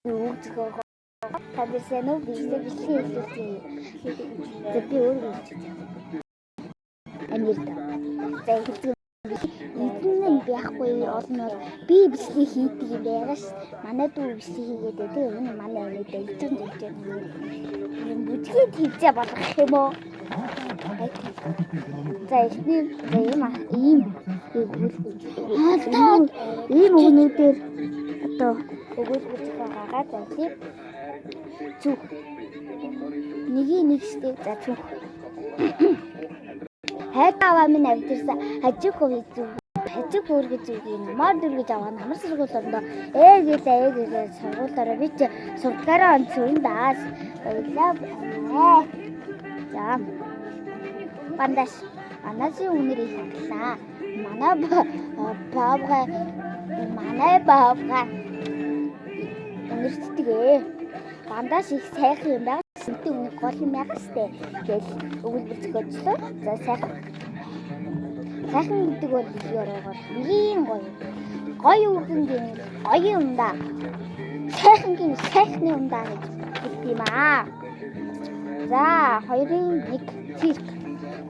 өгцгөө таадсан уу бичлэг хийлээ. За би өөрөө хийчихсэн. Амьд. За хэлцээ эдгээр нь байхгүй олон бол би бичлэг хийдэг юм байгаас манай дүү бичлэг хийгээд байдаг. Энэ манай амьд элдэн дэж юм бүжгээд хийжээ болох юм уу? За эхний ийм өгнүүдээр одоо өгүүлбэр зохиогагаа зайлив зүг нэг штеп за зүг хайдаваа минь авдирсан хажиг хувь зүг хажиг бүргэ зүгийн намар дөргөж аваа намар сэргүүл орондоо ээгээ сургуулаараа би ч сурдгаараа онцгон даас баялаа за пандаш анасын үнэр их хаглаа манай баавга үнэрчдгээ пандаш их сайхан юм байна. Сэнтэн үнэ гол юм яах вэ гэж өгүүлбэр зохиочлоо. За сайхан гэдэг бол ёроогоор нэгийн гоё үгэн гоё юм да. Сайхангийн сайхны юм да гэж хэлдэг юм аа. За 2-1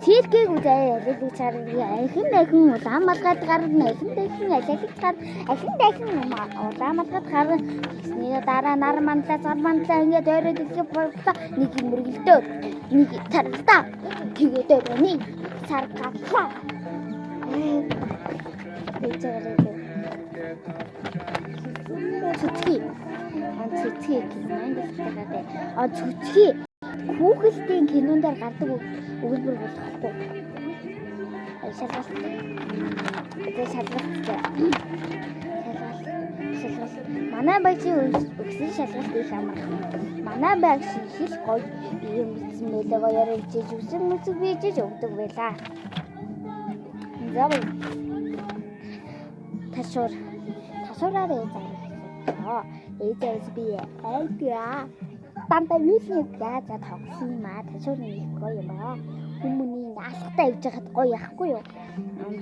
циркийг үзээ ялэг чарга ахин улаан малгайд гарна ахин алалж гарна улаан малгайд гарна гэсний дараа нар манлаа ингээд оройд ирэх боллоо нэг мөргөлдөө нэг таралтаа тэгээд өрөөний саргатлаа цэцгий хүүхэлтийн кинонд гардаг өгүүлбэр болохгүй. Шалгалт. Манай багийн өгсөн шалгалт их амархан. Манай баг шийхэл гоё юм бичсэн байлаа гоёор ичээж үсэн мүцэг бийж өгдөг байлаа. Завь. Ташуураараа заа. Ээжээс би айлгаа. Тамтай юусын за тогсон юм аа ташуурны гоё юм аа хүмүүний наалхтай явж хахад гоё яахгүй юу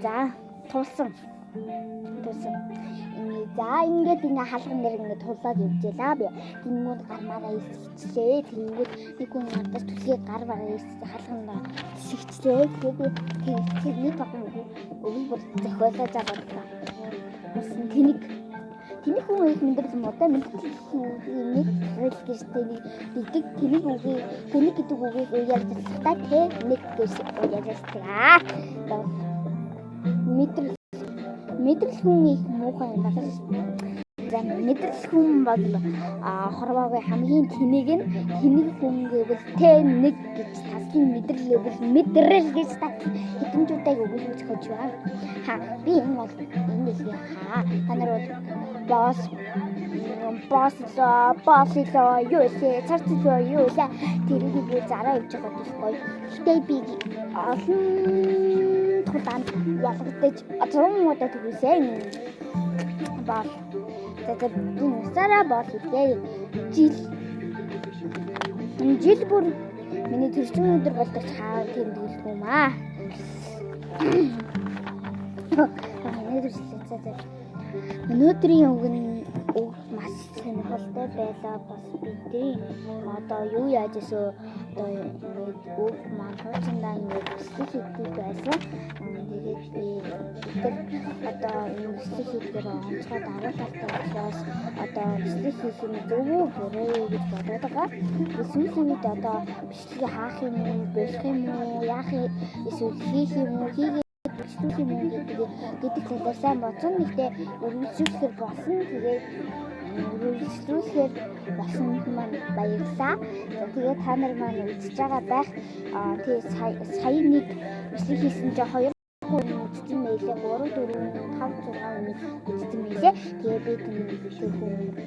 за тулсан за ингээд халган нэр ингээд тулаад явжээлаа би тэнгууд гармаараа исчихлээ тэнгууд нэг хүн надаас түлхий гар бараа халган исчихлээ тэгээд нэг тохон өгүүлбэр зохиолоо заавал үсэн тэнийг хүн их мэдрэл юм уу та мэдрэл нэг гэж тэгдэг тэнийг гэдэг үгийг ярьж та тэ нэг гэж ярьжээ. Мэдрэл хүн их муухай юм байна. За мэдрэл хүн бол хорвоогийн хамгийн тэнийг хүн гэвэл тэ нэг гэж таслын мэдрэл мэдрэл гэж та хэдэмжүүдийг өгүүлж өгч байна. Би энэ бол энэ л та нар бол босс юу вэ? Царцлоо юу вэ? Тэрийг зараа явж байгаа болохгүй. Гэтэ би олон тулаанд ялгагдаж 100 удаа төгсөө. Бол тэгээд сараа бол үгүй. Жил бүр миний төрсөн өдөр болдог чаа тийм дэлгүү маа. Өнөөдрийн үг маш сонирхолтой байлаа бас бидний одоо юу яаж эсвэл одоо ингээд үг маань хуучиндаа ингээд бичлэг хийдэг байсан. Тэгээд би одоо бичлэг хийхээр онцгой дараалалтай учраас одоо бичлэг хийх юм зөв үү буруу гэж бодоод байгаа. Эсвэл үед одоо бичлэгийг хаах юм уу, болох юм уу, яах юм эсвэл хийх юм уу, бичлэг юм гэдэг талаар сайн бодсон. Нэгтээ үргэлжлүүлэхээр болсон. Тэгээд үргэлжлүүлэхээр болсон маань баярлалаа. Тэгээд та нар маань үзэж байгаа байх. Тэгээд сая нэг бичлэг хийсэн чинь 2 үзсэн мэлээ 3 4 5 6 өнөд үзсэн мэлээ. Тэгээд би тэмдэглэсэн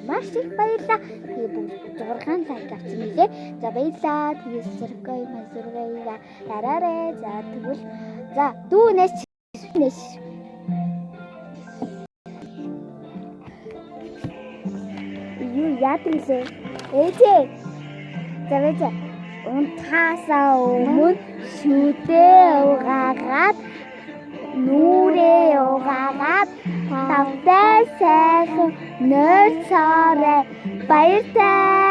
маш их баярлалаа. Тэгээд 6 лайк авсан мэлээ. За баярлалаа. Тэгээд сэргэй дараарэ. За тэгвэл за дүүнээс юу яадаг лээ ээжээ завэж унтахаасаа өмнө шүдээ угаагаад нүрээ угаагаад тавтай сайхан нойрцоорой баяртай